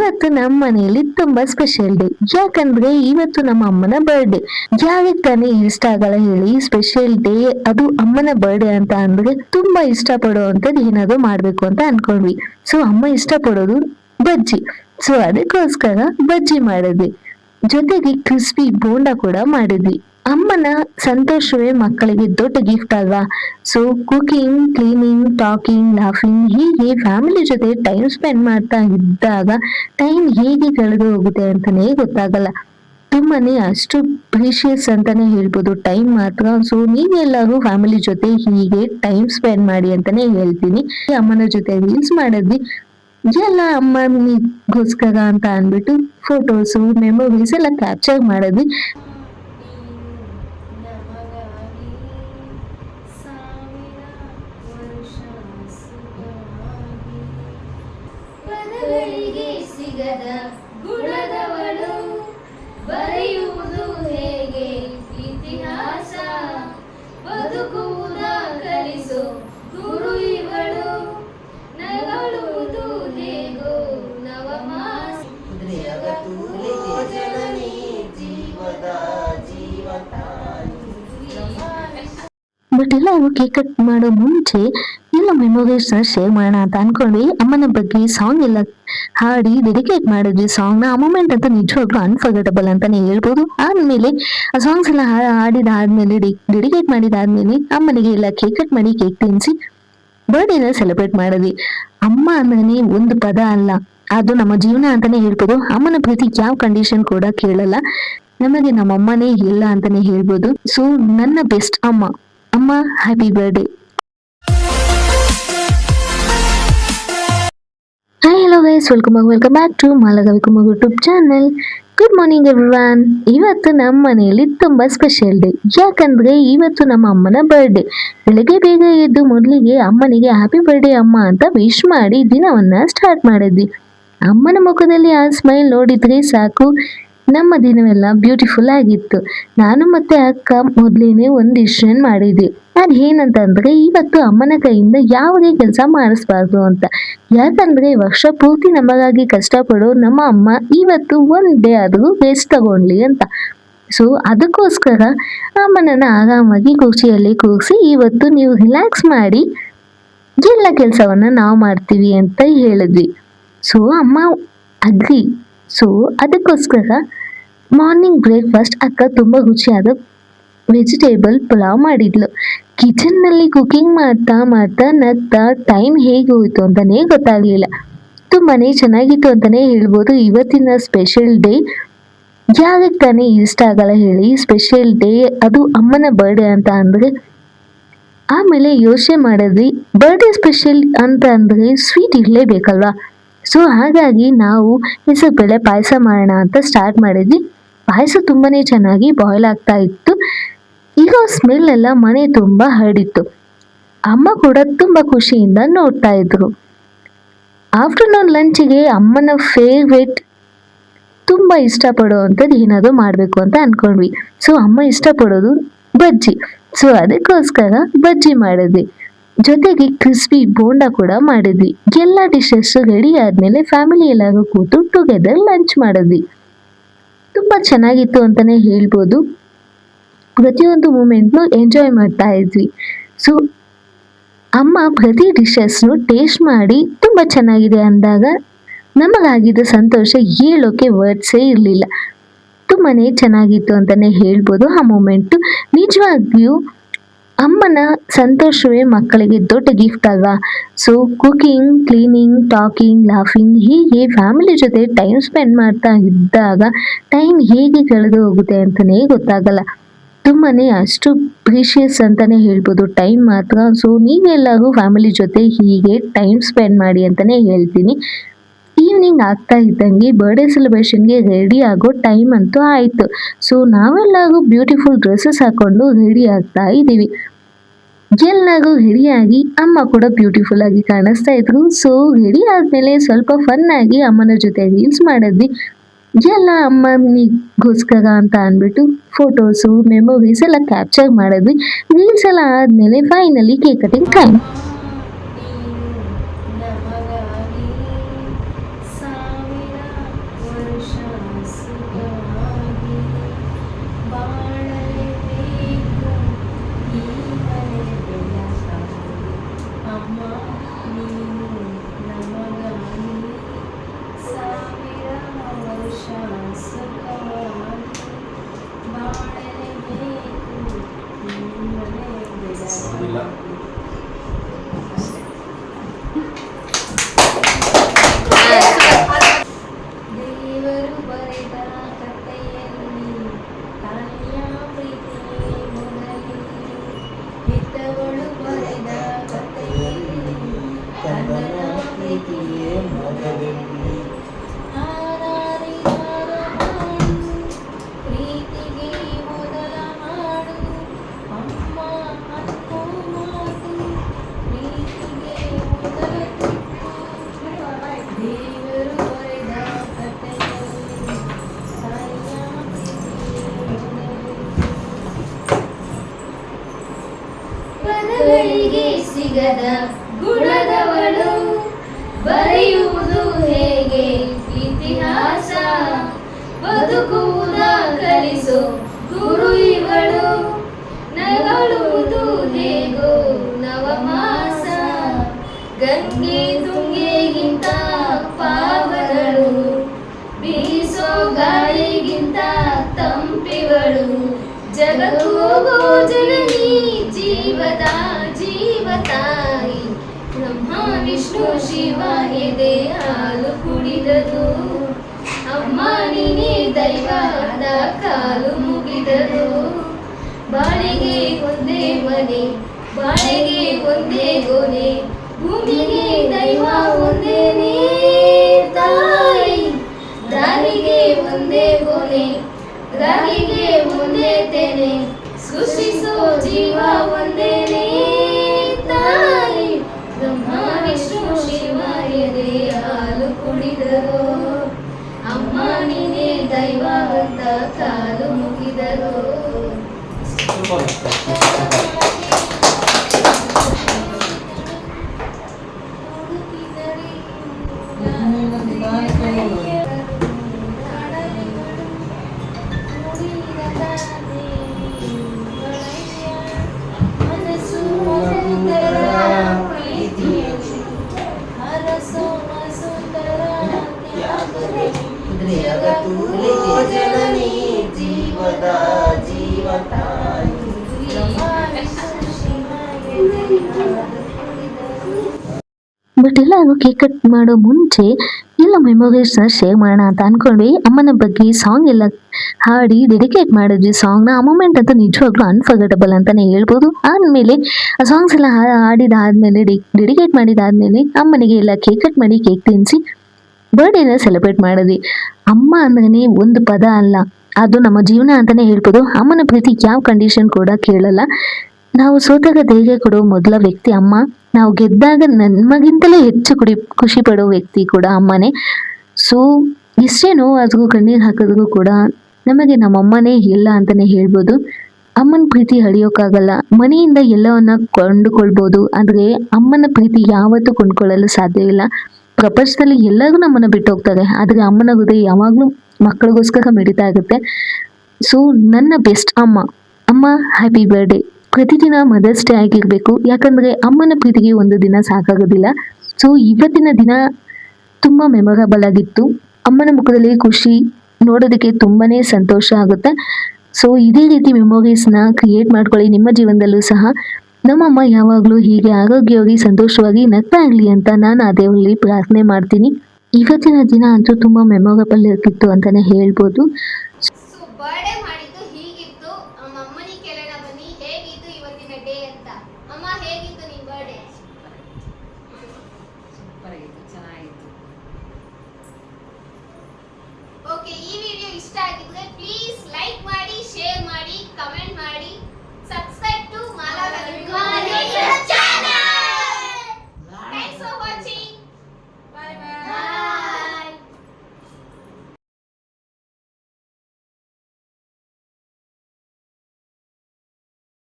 ಇವತ್ತು ನಮ್ಮ ಮನೆಯಲ್ಲಿ ತುಂಬಾ ಸ್ಪೆಷಲ್ ಡೇ. ಯಾಕಂದ್ರೆ ಇವತ್ತು ನಮ್ಮ ಅಮ್ಮನ ಬರ್ಡೇ. ಯಾರಿಗೆ ತಾನೇ ಇಷ್ಟ ಆಗಲ್ಲ ಹೇಳಿ, ಸ್ಪೆಷಲ್ ಡೇ ಅದು ಅಮ್ಮನ ಬರ್ಡೇ ಅಂತ ಅಂದ್ರೆ ತುಂಬಾ ಇಷ್ಟ ಪಡುವಂತದ್ದು ಏನಾದ್ರು ಮಾಡ್ಬೇಕು ಅಂತ ಅನ್ಕೊಂಡ್ವಿ. ಸೊ ಅಮ್ಮ ಇಷ್ಟ ಪಡೋದು ಬಜ್ಜಿ. ಸೊ ಅದಕ್ಕೋಸ್ಕರ ಬಜ್ಜಿ ಮಾಡಿದ್ವಿ, ಜೊತೆಗೆ ಕ್ರಿಸ್ಪಿ ಬೋಂಡ ಕೂಡ ಮಾಡಿದ್ವಿ. ಅಮ್ಮನ ಸಂತೋಷವೇ ಮಕ್ಕಳಿಗೆ ದೊಡ್ಡ ಗಿಫ್ಟ್ ಅಲ್ವಾ. So cooking, cleaning, talking, laughing ಹೀಗೆ ಫ್ಯಾಮಿಲಿ ಜೊತೆ ಟೈಮ್ ಸ್ಪೆಂಡ್ ಮಾಡ್ತಾ ಇದ್ದಾಗ ಟೈಮ್ ಹೇಗೆ ಕಳೆದು ಹೋಗುತ್ತೆ ಅಂತಾನೆ ಗೊತ್ತಾಗಲ್ಲ. ತುಂಬಾನೇ ಅಷ್ಟು ಪ್ರೀಶಿಯಸ್ ಅಂತಾನೆ ಹೇಳ್ಬೋದು ಟೈಮ್ ಮಾತ್ರ. ಸೊ ನೀವೆಲ್ಲರೂ ಫ್ಯಾಮಿಲಿ ಜೊತೆ ಹೀಗೆ ಟೈಮ್ ಸ್ಪೆಂಡ್ ಮಾಡಿ ಅಂತಾನೆ ಹೇಳ್ತೀನಿ. ಅಮ್ಮನ ಜೊತೆ ರೀಲ್ಸ್ ಮಾಡಿದ್ವಿ, ಎಲ್ಲ ಅಮ್ಮನಿಗೋಸ್ಕರ ಅಂತ ಅಂದ್ಬಿಟ್ಟು ಫೋಟೋಸು ಮೆಮೊರೀಸ್ ಎಲ್ಲ ಕ್ಯಾಪ್ಚರ್ ಮಾಡಿದ್ವಿ. ಸಿಗದ ಗುಣದವಳು ಬರೆಯುವುದು ಹೇಗೆ ಇತಿಹಾಸ, ಬದುಕುವುದ ಕಲಿಸೋ ಗುರು ಇವಳು, ನಗಳುವುದು ಹೇಗೋ ನವಮಾಸ, ಜನನಿ ಜೀವದ ಜೀವತಾಯಿ. ಬಟ್ ಎಲ್ಲರೂ ಕೇಕ್ ಕಟ್ ಮಾಡೋ ಮುಂಚೆ ಎಲ್ಲ ಮೆಮೊರೀಸ್ ನ ಶೇರ್ ಮಾಡೋಣ ಅಂತ ಅನ್ಕೊಂಡ್ವಿ. ಅಮ್ಮನ ಬಗ್ಗೆ ಸಾಂಗ್ ಎಲ್ಲ ಹಾಡಿ ಡೆಡಿಕೇಟ್ ಮಾಡಿದ್ವಿ ಸಾಂಗ್ ನ. ಆ ಮೂಮೆಂಟ್ ಅಂತ ನಿಜವಾಗ್ಲೂ ಅನ್ಫರ್ಗೆಟಬಲ್ ಅಂತಾನೆ ಹೇಳ್ಬೋದು. ಆದ್ಮೇಲೆ ಆ ಸಾಂಗ್ಸ್ ಎಲ್ಲ ಹಾಡಿದಾದ್ಮೇಲೆ ಡೆಡಿಕೇಟ್ ಮಾಡಿದಾದ್ಮೇಲೆ ಅಮ್ಮನಿಗೆ ಎಲ್ಲ ಕೇಕ್ ಕಟ್ ಮಾಡಿ ಕೇಕ್ ತಿನ್ಸಿ ಬರ್ಡೇನ ಸೆಲೆಬ್ರೇಟ್ ಮಾಡಿದ್ವಿ. ಅಮ್ಮ ಅಂದ್ರೆ ಒಂದು ಪದ ಅಲ್ಲ, ಅದು ನಮ್ಮ ಜೀವನ ಅಂತಾನೆ ಹೇಳ್ಬೋದು. ಅಮ್ಮನ ಪ್ರೀತಿ ಯಾವ ಕಂಡೀಷನ್ ಕೂಡ ಕೇಳಲ್ಲ, ನಮಗೆ ನಮ್ಮಮ್ಮನೇ ಇಲ್ಲ ಅಂತಾನೆ ಹೇಳ್ಬೋದು. ಸೊ ನನ್ನ ಬೆಸ್ಟ್ ಅಮ್ಮ. ಅಮ್ಮ happy birthday. Hi hello guys, welcome back to Malagavi Kumar YouTube channel. Good morning everyone. ಇವತ್ತು ನಮ್ಮ ಮನೆಯಲ್ಲಿ ತುಂಬಾ ಸ್ಪೆಷಲ್ ಡೇ. ಯಾಕಂದ್ರೆ ಇವತ್ತು ನಮ್ಮ ಅಮ್ಮನ ಬರ್ಡೇ. ಬೆಳಗ್ಗೆ ಬೇಗ ಎದ್ದು ಮೊದಲಿಗೆ ಅಮ್ಮನಿಗೆ ಹ್ಯಾಪಿ ಬರ್ಡೇ ಅಮ್ಮ ಅಂತ ವಿಶ್ ಮಾಡಿ ದಿನವನ್ನ ಸ್ಟಾರ್ಟ್ ಮಾಡಿದ್ವಿ. ಅಮ್ಮನ ಮುಖದಲ್ಲಿ ಆ ಸ್ಮೈಲ್ ನೋಡಿದ್ರೆ ಸಾಕು, ನಮ್ಮ ದಿನವೆಲ್ಲ ಬ್ಯೂಟಿಫುಲ್ ಆಗಿತ್ತು. ನಾನು ಮತ್ತೆ ಅಕ್ಕ ಮೊದ್ಲೇನೆ ಒಂದು ಡಿಸಿಷನ್ ಮಾಡಿದ್ವಿ. ಅದೇನಂತಂದ್ರೆ ಇವತ್ತು ಅಮ್ಮನ ಕೈಯಿಂದ ಯಾವುದೇ ಕೆಲಸ ಮಾಡಿಸ್ಬಾರ್ದು ಅಂತ. ಯಾಕಂದ್ರೆ ವರ್ಷ ಪೂರ್ತಿ ನಮಗಾಗಿ ಕಷ್ಟಪಡೋ ನಮ್ಮ ಅಮ್ಮ ಇವತ್ತು ಒಂದ್ ಡೇ ಆದ್ರೂ ರೆಸ್ಟ್ ತಗೊಂಡ್ಲಿ ಅಂತ. ಸೊ ಅದಕ್ಕೋಸ್ಕರ ಅಮ್ಮನನ್ನ ಆರಾಮಾಗಿ ಕುರ್ಚಿಯಲ್ಲಿ ಕೂರಿಸಿ ಇವತ್ತು ನೀವು ರಿಲ್ಯಾಕ್ಸ್ ಮಾಡಿ ಎಲ್ಲ ಕೆಲಸವನ್ನ ನಾವು ಮಾಡ್ತೀವಿ ಅಂತ ಹೇಳಿದ್ವಿ. ಸೊ ಅಮ್ಮ ಅಗ್ರಿ. ಸೊ ಅದಕ್ಕೋಸ್ಕರ ಮಾರ್ನಿಂಗ್ ಬ್ರೇಕ್ಫಾಸ್ಟ್ ಅಕ್ಕ ತುಂಬಾ ರುಚಿಯಾದ ವೆಜಿಟೇಬಲ್ ಪಲಾವ್ ಮಾಡಿದ್ಲು. ಕಿಚನ್ ನಲ್ಲಿ ಕುಕಿಂಗ್ ಮಾಡ್ತಾ ಮಾಡ್ತಾ ನಗ್ತಾ ಟೈಮ್ ಹೇಗೆ ಹೋಯ್ತು ಅಂತಾನೆ ಗೊತ್ತಾಗ್ಲಿಲ್ಲ. ತುಂಬಾನೇ ಚೆನ್ನಾಗಿತ್ತು ಅಂತಾನೆ ಹೇಳ್ಬೋದು ಇವತ್ತಿನ ಸ್ಪೆಷಲ್ ಡೇ. ಯಾರಿಗೆ ತಾನೇ ಇಷ್ಟ ಆಗಲ್ಲ ಹೇಳಿ, ಸ್ಪೆಷಲ್ ಡೇ ಅದು ಅಮ್ಮನ ಬರ್ಡೇ ಅಂತ ಅಂದ್ರೆ. ಆಮೇಲೆ ಯೋಚನೆ ಮಾಡಿದ್ವಿ, ಬರ್ಡೇ ಸ್ಪೆಷಲ್ ಅಂತ ಅಂದ್ರೆ ಸ್ವೀಟ್ ಇರ್ಲೇಬೇಕಲ್ವಾ. ಸೊ ಹಾಗಾಗಿ ನಾವು ಹೆಸರುಬೇಳೆ ಪಾಯಸ ಮಾಡೋಣ ಅಂತ ಸ್ಟಾರ್ಟ್ ಮಾಡಿದ್ವಿ. ಪಾಯಸ ತುಂಬಾನೇ ಚೆನ್ನಾಗಿ ಬಾಯ್ಲ್ ಆಗ್ತಾ ಇತ್ತು. ಈಗ ಸ್ಮೆಲ್ ಎಲ್ಲ ಮನೆ ತುಂಬಾ ಹರಡಿತ್ತು. ಅಮ್ಮ ಕೂಡ ತುಂಬಾ ಖುಷಿಯಿಂದ ನೋಡ್ತಾ ಇದ್ರು. ಆಫ್ಟರ್ನೂನ್ ಲಂಚಿಗೆ ಅಮ್ಮನ ಫೇವ್ರೇಟ್, ತುಂಬಾ ಇಷ್ಟಪಡುವಂಥದ್ದು ಏನಾದ್ರು ಮಾಡಬೇಕು ಅಂತ ಅನ್ಕೊಂಡ್ವಿ. ಸೊ ಅಮ್ಮ ಇಷ್ಟಪಡೋದು ಬಜ್ಜಿ. ಸೊ ಅದಕ್ಕೋಸ್ಕರ ಬಜ್ಜಿ ಮಾಡಿದ್ವಿ, ಜೊತೆಗೆ ಕ್ರಿಸ್ಪಿ ಬೋಂಡ ಕೂಡ ಮಾಡಿದ್ವಿ. ಎಲ್ಲ ಡಿಶಸ್ ರೆಡಿ ಆದ್ಮೇಲೆ ಫ್ಯಾಮಿಲಿ ಎಲ್ಲರೂ ಕೂತು ಟುಗೆದರ್ ಲಂಚ್ ಮಾಡಿದ್ವಿ. ತುಂಬಾ ಚೆನ್ನಾಗಿತ್ತು ಅಂತಾನೆ ಹೇಳ್ಬೋದು. ಪ್ರತಿಯೊಂದು ಮೂಮೆಂಟ್ನು ಎಂಜಾಯ್ ಮಾಡ್ತಾ ಇದ್ವಿ. ಸೊ ಅಮ್ಮ ಪ್ರತಿ ಡಿಶಸ್ನು ಟೇಸ್ಟ್ ಮಾಡಿ ತುಂಬಾ ಚೆನ್ನಾಗಿದೆ ಅಂದಾಗ ನಮಗಾಗಿದ್ದ ಸಂತೋಷ ಹೇಳೋಕೆ ವರ್ಡ್ಸೇ ಇರಲಿಲ್ಲ. ತುಂಬಾನೇ ಚೆನ್ನಾಗಿತ್ತು ಅಂತಾನೆ ಹೇಳ್ಬೋದು ಆ ಮೂಮೆಂಟು. ನಿಜವಾಗಿಯೂ ಅಮ್ಮನ ಸಂತೋಷವೇ ಮಕ್ಕಳಿಗೆ ದೊಡ್ಡ ಗಿಫ್ಟ್ ಅಲ್ವಾ. So cooking, cleaning, talking, laughing ಹೀಗೆ ಫ್ಯಾಮಿಲಿ ಜೊತೆ ಟೈಮ್ ಸ್ಪೆಂಡ್ ಮಾಡ್ತಾ ಇದ್ದಾಗ ಟೈಮ್ ಹೇಗೆ ಕಳೆದು ಹೋಗುತ್ತೆ ಅಂತಾನೆ ಗೊತ್ತಾಗಲ್ಲ. ತುಂಬಾನೇ ಅಷ್ಟು ಪ್ರೀಶಿಯಸ್ ಅಂತಾನೆ ಹೇಳ್ಬೋದು ಟೈಮ್ ಮಾತ್ರ. ಸೊ ನೀವೆಲ್ಲರೂ ಫ್ಯಾಮಿಲಿ ಜೊತೆ ಹೀಗೆ ಟೈಮ್ ಸ್ಪೆಂಡ್ ಮಾಡಿ ಅಂತಾನೆ ಹೇಳ್ತೀನಿ. ಈವ್ನಿಂಗ್ ಆಗ್ತಾ ಇದ್ದಂಗೆ ಬರ್ಡೇ ಸೆಲೆಬ್ರೇಷನ್ಗೆ ರೆಡಿ ಆಗೋ ಟೈಮ್ ಅಂತೂ ಆಯಿತು. ಸೊ ನಾವೆಲ್ಲರೂ ಬ್ಯೂಟಿಫುಲ್ ಡ್ರೆಸ್ಸಸ್ ಹಾಕೊಂಡು ರೆಡಿ ಆಗ್ತಾ ಇದ್ದೀವಿ. ಎಲ್ಲರೂ ರೆಡಿಯಾಗಿ ಅಮ್ಮ ಕೂಡ ಬ್ಯೂಟಿಫುಲ್ ಆಗಿ ಕಾಣಿಸ್ತಾ ಇದ್ರು. ಸೊ ರೆಡಿ ಆದ್ಮೇಲೆ ಸ್ವಲ್ಪ ಫನ್ ಆಗಿ ಅಮ್ಮನ ಜೊತೆ ರೀಲ್ಸ್ ಮಾಡಿದ್ವಿ. ಎಲ್ಲ ಅಮ್ಮನಿಗೋಸ್ಕರ ಅಂತ ಅಂದ್ಬಿಟ್ಟು ಫೋಟೋಸು ಮೆಮೊರೀಸ್ ಎಲ್ಲ ಕ್ಯಾಪ್ಚರ್ ಮಾಡಿದ್ವಿ. ರೀಲ್ಸ್ ಎಲ್ಲ ಆದ್ಮೇಲೆ ಫೈನಲಿ ಕೇಕ್ ಕಟಿಂಗ್ ಟೈಮ್. ಇಲ್ಲದ ಗುಣದವಳು, ಬರೆಯುವುದು ಹೇಗೆ ಇತಿಹಾಸ, ಬದುಕುವುದ ಕಲಿಸೋ ಗುರು ಇವಳು, ನಗಳುವುದು ಹೇಗೋ ನವಮಾಸ, ಗಂಗೆ ತುಂಗೆಗಿಂತ ಪಾವನಳು, ಬೀಸೋ ಗಾಳಿಗಿಂತ ತಂಪಿವಳು, ಜಗತ್ತು ಜನನಿ ಜೀವದ ಜೀವತಾಯಿ, ಬ್ರಹ್ಮ ವಿಷ್ಣು ಶಿವ ಎದೆ ಹಾಲು ಕುಡಿದದು, ಅಮ್ಮ ನೀನೇ ದೈವದ ಕಾಲು ಮುಗಿದದು, ಬಾಳೆಗೆ ಒಂದೇ ಮನೆ ಬಾಳೆಗೆ ಒಂದೇ ಗೊನೆ, ಭೂಮಿಗೆ ದೈವ ಒಂದೇನೇ ತಾಯಿ, ದಾರಿಗೆ ಒಂದೇ ಕೊನೆ ರಾಗಿಗೆ ಒಂದೇ ತೆನೆ, ಸೃಷ್ಟಿಸೋ ಜೀವ ಒಂದೇನೇ ತಾಯಿ, ಬ್ರಹ್ಮ ವಿಷ್ಣು ಶಿವ ಎದೆ ಹಾಲು ಕುಡಿದರು, ಅಮ್ಮ ನೀನೇ ದೈವ ಅಂತ ಕಾಲು ಮುಗಿದರು. ಜನನಿ ಜೀವದ ಜೀವತಾಯಿ. ಬಟ್ ಎಲ್ಲರೂ ಕೇಕ್ ಕಟ್ ಮಾಡೋ ಮುಂಚೆ ಎಲ್ಲ ಮೆಮೊರೀಸ್ನ ಶೇರ್ ಮಾಡೋಣ ಅಂತ ಅನ್ಕೊಂಡ್ವಿ. ಅಮ್ಮನ ಬಗ್ಗೆ ಸಾಂಗ್ ಎಲ್ಲ ಹಾಡಿ ಡೆಡಿಕೇಟ್ ಮಾಡಿದ್ವಿ ಸಾಂಗ್ನ. ಆ ಮೂಮೆಂಟ್ ಅಂತೂ ನಿಜವಾಗ್ಲೂ ಅನ್ಫರ್ಗೆಟಬಲ್ ಅಂತಾನೆ ಹೇಳ್ಬೋದು. ಆದಮೇಲೆ ಆ ಸಾಂಗ್ಸ್ ಎಲ್ಲ ಹಾಡಿದಾದ್ಮೇಲೆ ಡೆಡಿಕೇಟ್ ಮಾಡಿದಾದ್ಮೇಲೆ ಅಮ್ಮನಿಗೆ ಎಲ್ಲ ಕೇಕ್ ಕಟ್ ಮಾಡಿ ಕೇಕ್ ತಿನ್ನಿಸಿ ಬರ್ಡೇನ ಸೆಲೆಬ್ರೇಟ್ ಮಾಡಿದ್ವಿ. ಅಮ್ಮ ಅಂದ್ರೆ ಒಂದು ಪದ ಅಲ್ಲ, ಅದು ನಮ್ಮ ಜೀವನ ಅಂತಾನೆ ಹೇಳ್ಬೋದು. ಅಮ್ಮನ ಪ್ರೀತಿ ಯಾವ ಕಂಡೀಷನ್ ಕೂಡ ಕೇಳಲ್ಲ. ನಾವು ಸೋತಾಗ ಧೈರ್ಯ ಕೊಡೋ ಮೊದಲ ವ್ಯಕ್ತಿ ಅಮ್ಮ, ನಾವು ಗೆದ್ದಾಗ ನಮಗಿಂತಲೇ ಹೆಚ್ಚು ಖುಷಿ ಪಡೋ ವ್ಯಕ್ತಿ ಕೂಡ ಅಮ್ಮನೇ. ಸೊ ಎಷ್ಟೇ ನೋವಾದ್ರೂ ಕಣ್ಣೀರು ಹಾಕಿದ್ರು ಕೂಡ ನಮಗೆ ನಮ್ಮಮ್ಮನೇ ಇಲ್ಲ ಅಂತಾನೆ ಹೇಳ್ಬೋದು. ಅಮ್ಮನ ಪ್ರೀತಿ ಅಳಿಯೋಕ್ಕಾಗಲ್ಲ. ಮನೆಯಿಂದ ಎಲ್ಲವನ್ನ ಕೊಂಡುಕೊಳ್ಬೋದು, ಆದರೆ ಅಮ್ಮನ ಪ್ರೀತಿ ಯಾವತ್ತೂ ಕೊಂಡ್ಕೊಳ್ಳಲು ಸಾಧ್ಯವಿಲ್ಲ. ಪ್ರಪಂಚದಲ್ಲಿ ಎಲ್ಲರೂ ನಮ್ಮನ್ನ ಬಿಟ್ಟು ಹೋಗ್ತಾರೆ, ಆದರೆ ಅಮ್ಮನ ಹೃದಯ ಯಾವಾಗಲೂ ಮಕ್ಕಳಿಗೋಸ್ಕರ ಮಿಡಿತಾ ಇರುತ್ತೆ. ಸೊ ನನ್ನ ಬೆಸ್ಟ್ ಅಮ್ಮ. ಅಮ್ಮ ಹ್ಯಾಪಿ ಬರ್ಡೇ. ಪ್ರತಿದಿನ ಮದರ್ಸ್ ಡೇ ಆಗಿರಬೇಕು, ಯಾಕಂದರೆ ಅಮ್ಮನ ಪ್ರೀತಿಗೆ ಒಂದು ದಿನ ಸಾಕಾಗೋದಿಲ್ಲ. ಸೊ ಇವತ್ತಿನ ದಿನ ತುಂಬ ಮೆಮೊರಬಲ್ ಆಗಿತ್ತು. ಅಮ್ಮನ ಮುಖದಲ್ಲಿ ಖುಷಿ ನೋಡೋದಕ್ಕೆ ತುಂಬಾನೇ ಸಂತೋಷ ಆಗುತ್ತೆ. ಸೊ ಇದೇ ರೀತಿ ಮೆಮೊರೀಸ್ನ ಕ್ರಿಯೇಟ್ ಮಾಡ್ಕೊಳ್ಳಿ ನಿಮ್ಮ ಜೀವನದಲ್ಲೂ ಸಹ. ನಮ್ಮಮ್ಮ ಯಾವಾಗಲೂ ಹೀಗೆ ಆರೋಗ್ಯವಾಗಿ ಸಂತೋಷವಾಗಿ ನಗ್ತಾ ಇರಲಿ ಅಂತ ನಾನು ಆ ದೇವರಲ್ಲಿ ಪ್ರಾರ್ಥನೆ ಮಾಡ್ತೀನಿ. ಇವತ್ತಿನ ದಿನ ಅಂತೂ ತುಂಬ ಮೆಮೊರಬಲ್ ಆಗಿತ್ತು ಅಂತಲೇ ಹೇಳ್ಬೋದು. So birthday